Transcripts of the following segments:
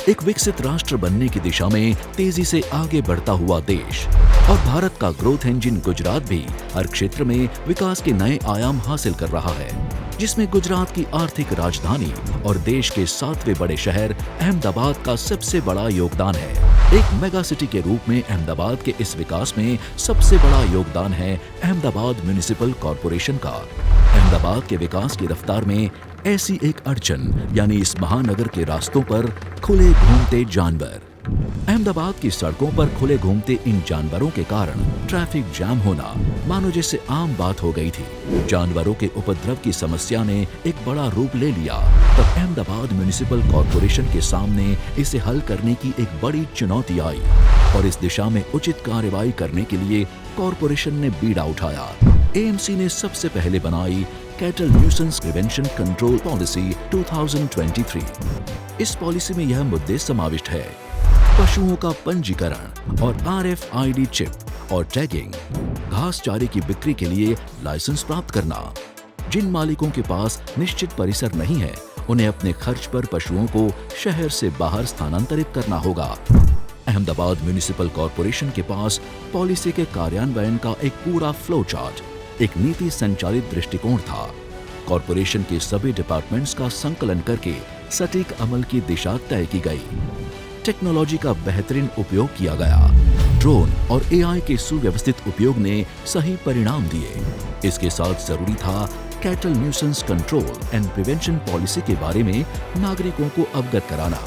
एक विकसित राष्ट्र बनने की दिशा में तेजी से आगे बढ़ता हुआ देश। और भारत का ग्रोथ इंजन गुजरात भी हर क्षेत्र में विकास के नए आयाम हासिल कर रहा है, जिसमें गुजरात की आर्थिक राजधानी और देश के 7वें बड़े शहर अहमदाबाद का सबसे बड़ा योगदान है। एक मेगा सिटी के रूप में अहमदाबाद के इस विकास में सबसे बड़ा योगदान है अहमदाबाद म्युनिसिपल कॉरपोरेशन का। अहमदाबाद के विकास की रफ्तार में ऐसी एक अड़चन यानी इस महानगर के रास्तों पर खुले घूमते जानवर। अहमदाबाद की सड़कों पर खुले घूमते इन जानवरों के कारण ट्रैफिक जाम होना मानो जैसे आम बात हो गई थी। जानवरों के उपद्रव की समस्या ने एक बड़ा रूप ले लिया तब अहमदाबाद म्युनिसिपल कॉरपोरेशन के सामने इसे हल करने की एक बड़ी चुनौती आई और इस दिशा में उचित कार्रवाई करने के लिए कॉरपोरेशन ने बीड़ा उठाया। एएमसी ने सबसे पहले बनाई cattle nuisance prevention control policy 2023। इस पॉलिसी में यह मुद्दे समाविष्ट है: पशुओं का पंजीकरण और RFID चिप और टैगिंग, घास चारे की बिक्री के लिए लाइसेंस प्राप्त करना। जिन मालिकों के पास निश्चित परिसर नहीं है उन्हें अपने खर्च पर पशुओं को शहर से बाहर स्थानांतरित करना होगा। अहमदाबाद म्युनिसिपल कॉरपोरेशन के पास पॉलिसी के कार्यान्वयन का एक पूरा फ्लो चार्ट, एक नीति संचालित दृष्टिकोण था। कॉरपोरेशन के सभी डिपार्टमेंट्स का संकलन करके सटीक अमल की दिशा तय की गई। टेक्नोलॉजी का बेहतरीन उपयोग किया गया। ड्रोन और AI के सुव्यवस्थित उपयोग ने सही परिणाम दिए। इसके साथ जरूरी था cattle nuisance control and prevention policy के बारे में नागरिकों को अवगत कराना।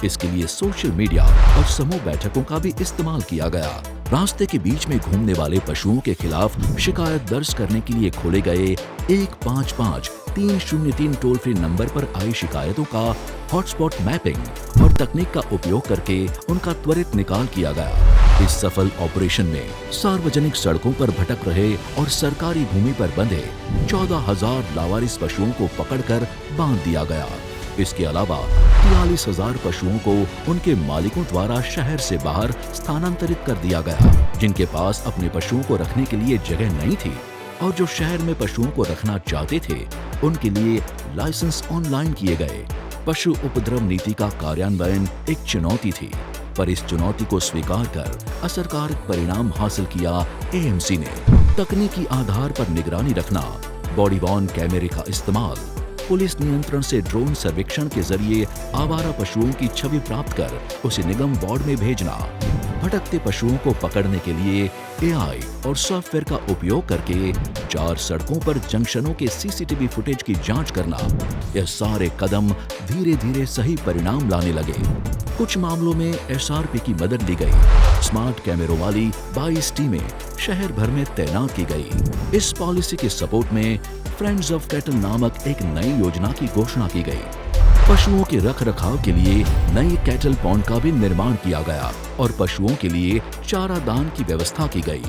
इसके लिए सोशल मीडिया और समूह बैठकों का भी इस्तेमाल किया गया। रास्ते के बीच में घूमने वाले पशुओं के खिलाफ शिकायत दर्ज करने के लिए खोले गए 155-303 टोल फ्री नंबर पर आई शिकायतों का हॉटस्पॉट मैपिंग और तकनीक का उपयोग करके उनका त्वरित निकाल किया गया। इस सफल ऑपरेशन में सार्वजनिक सड़कों पर भटक रहे और सरकारी भूमि पर बंधे 14,000 लावारिस पशुओं को पकड़कर बांध दिया गया। इसके अलावा 43,000 पशुओं को उनके मालिकों द्वारा शहर से बाहर स्थानांतरित कर दिया गया, जिनके पास अपने पशुओं को रखने के लिए जगह नहीं थी और जो शहर में पशुओं को रखना चाहते थे उनके लिए लाइसेंस ऑनलाइन किए गए। पशु उपद्रव नीति का कार्यान्वयन एक चुनौती थी, पर इस चुनौती को स्वीकार कर असरकारक परिणाम हासिल किया एएमसी ने। तकनीकी आधार पर निगरानी रखना, बॉडी वॉर्न कैमरे का इस्तेमाल, पुलिस नियंत्रण से ड्रोन सर्वेक्षण के जरिए आवारा पशुओं की छवि प्राप्त कर उसे निगम वार्ड में भेजना, भटकते पशुओं को पकड़ने के लिए AI और सॉफ्टवेयर का उपयोग करके 4 सड़कों पर जंक्शनों के CCTV फुटेज की जांच करना, यह सारे कदम धीरे धीरे सही परिणाम लाने लगे। कुछ मामलों में SRP की मदद ली गई। स्मार्ट कैमरों वाली 22 टीमें शहर भर में तैनात की गई। इस पॉलिसी के सपोर्ट में फ्रेंड्स ऑफ कैटल नामक एक नई योजना की घोषणा की गई। पशुओं के रख रखाव के लिए नई कैटल पॉन्ड का भी निर्माण किया गया और पशुओं के लिए चारा दान की व्यवस्था की गई।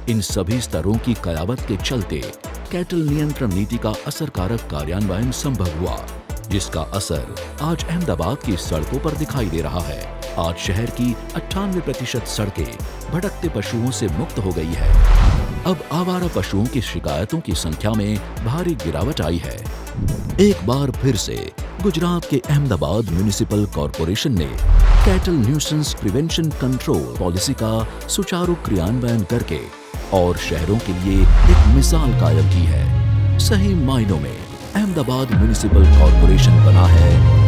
इन सभी स्तरों की कयावत के चलते कैटल नियंत्रण नीति का असरकारक कार्यान्वयन संभव हुआ, जिसका असर आज अहमदाबाद की सड़कों पर दिखाई दे रहा है। आज शहर की 98% सड़कें भटकते पशुओं से मुक्त हो गई है। अब आवारा पशुओं की शिकायतों की संख्या में भारी गिरावट आई है। एक बार फिर से गुजरात के अहमदाबाद म्युनिसिपल कॉरपोरेशन ने cattle nuisance prevention control policy का सुचारू क्रियान्वयन करके और शहरों के लिए एक मिसाल कायम की है। सही मायनों में अहमदाबाद म्युनिसिपल कॉरपोरेशन बना है